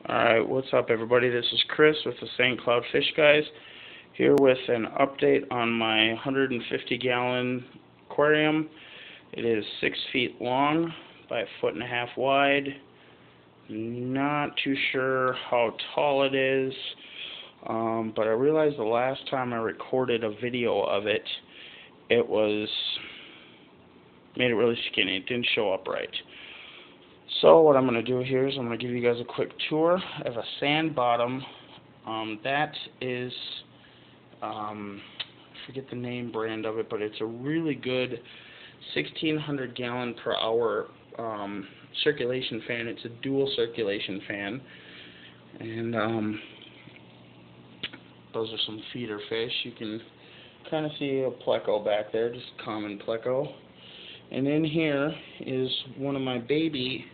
Alright, what's up everybody? This is Chris with the St. Cloud Fish Guys, here with an update on my 150-gallon aquarium. It is 6 feet long by 1.5 feet wide. Not too sure how tall it is, but I realized the last time I recorded a video of it, it made it really skinny. It didn't show up right. So what I'm going to do here is I'm going to give you guys a quick tour of a sand bottom. That is, I forget the name brand of it, but it's a really good 1,600 gallon per hour circulation fan. It's a dual circulation fan. And those are some feeder fish. You can kind of see a pleco back there, just common pleco. And in here is one of my baby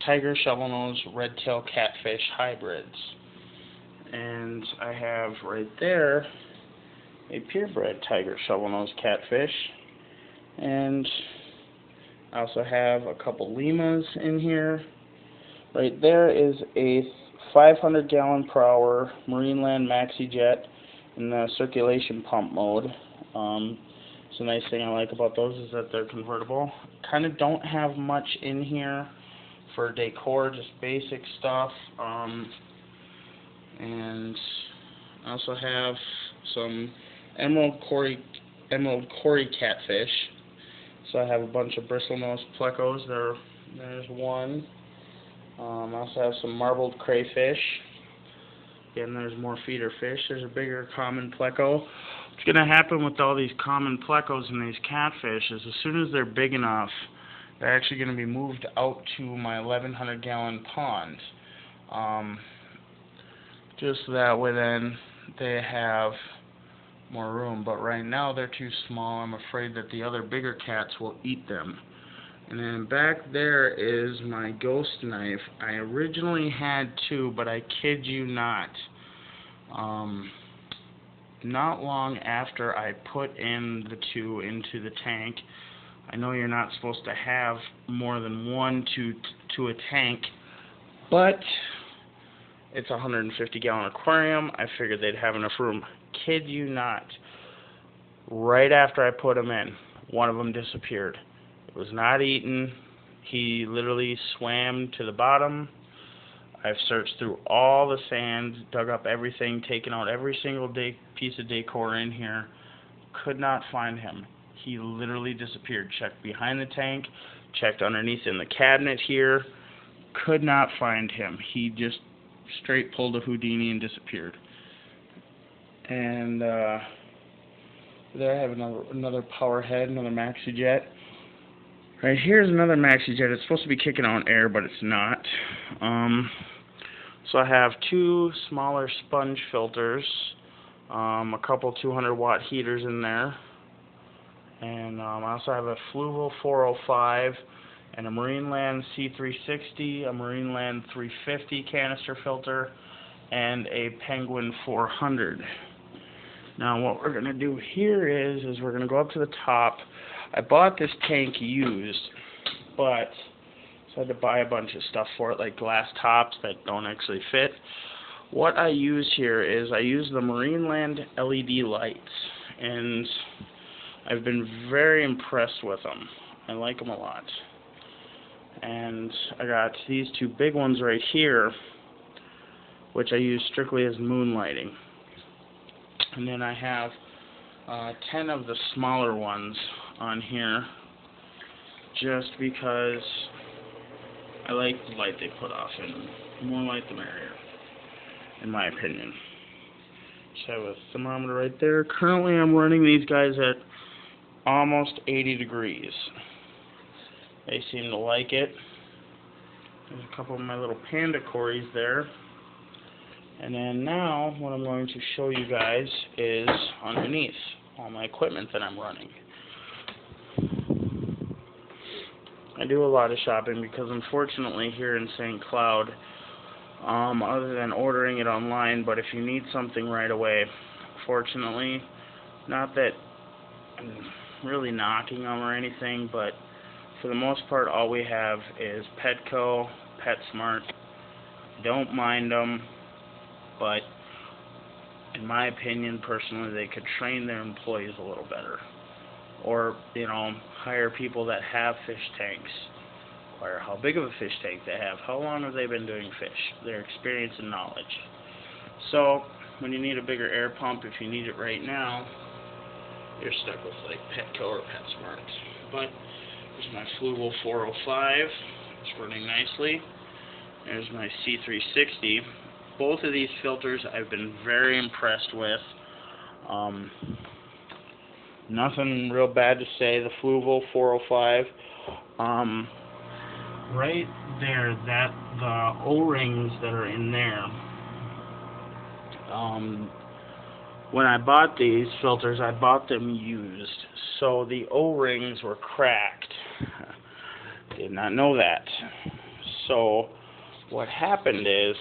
tiger shovelnose red-tail catfish hybrids, and I have right there a purebred tiger shovelnose catfish, and I also have a couple llamas in here. Right there is a 500 gallon per hour Marineland Maxi Jet in the circulation pump mode. So the nice thing I like about those is that they're convertible. Kind of don't have much in here for decor, just basic stuff. And I also have some emerald cory catfish. So I have a bunch of bristlenose plecos. There's one. I also have some marbled crayfish. Again, there's more feeder fish. There's a bigger common pleco. What's going to happen with all these common plecos and these catfish is as soon as they're big enough, they're actually going to be moved out to my 1,100 gallon pond. Just that way then they have more room. But right now they're too small. I'm afraid that the other bigger cats will eat them. And then back there is my ghost knife. I originally had two, but I kid you not. Not long after I put in the two into the tank, I know you're not supposed to have more than one to a tank, but it's a 150 gallon aquarium. I figured they'd have enough room. Kid you not. Right after I put them in, one of them disappeared. It was not eaten. He literally swam to the bottom. I've searched through all the sand, dug up everything, taken out every single piece of decor in here. Could not find him. He literally disappeared. Checked behind the tank, checked underneath in the cabinet here. Could not find him. He just straight pulled a Houdini and disappeared. And there I have another power head, another Maxi Jet. Right here's another Maxi Jet. It's supposed to be kicking out air, but it's not. So I have two smaller sponge filters, a couple 200-watt heaters in there, and I also have a Fluval 405 and a Marineland C360, a Marineland 350 canister filter, and a Penguin 400. Now what we're going to do here is we're going to go up to the top. I bought this tank used, but so I had to buy a bunch of stuff for it, like glass tops that don't actually fit. What I use here is I use the Marineland LED lights, and I've been very impressed with them. I like them a lot. And I got these two big ones right here, which I use strictly as moonlighting. And then I have 10 of the smaller ones on here, just because I like the light they put off, and the more light the merrier, in my opinion. So I have a thermometer right there. Currently I'm running these guys at almost 80 degrees. They seem to like it. There's a couple of my little panda cories there. And then now what I'm going to show you guys is underneath all my equipment that I'm running. I do a lot of shopping because unfortunately here in St. Cloud, other than ordering it online, but if you need something right away, fortunately, not that I'm really knocking them or anything, but for the most part all we have is Petco, PetSmart, Don't mind them, but in my opinion, personally, they could train their employees a little better. Or, hire people that have fish tanks. Or how big of a fish tank they have. How long have they been doing fish? Their experience and knowledge. So, when you need a bigger air pump, if you need it right now, you're stuck with like Petco or PetSmart. But there's my Fluval 405. It's running nicely. There's my C360. Both of these filters I've been very impressed with. Nothing real bad to say. The Fluval 405. Right there, the O-rings that are in there. When I bought these filters, I bought them used, so the O-rings were cracked. Did not know that. So what happened is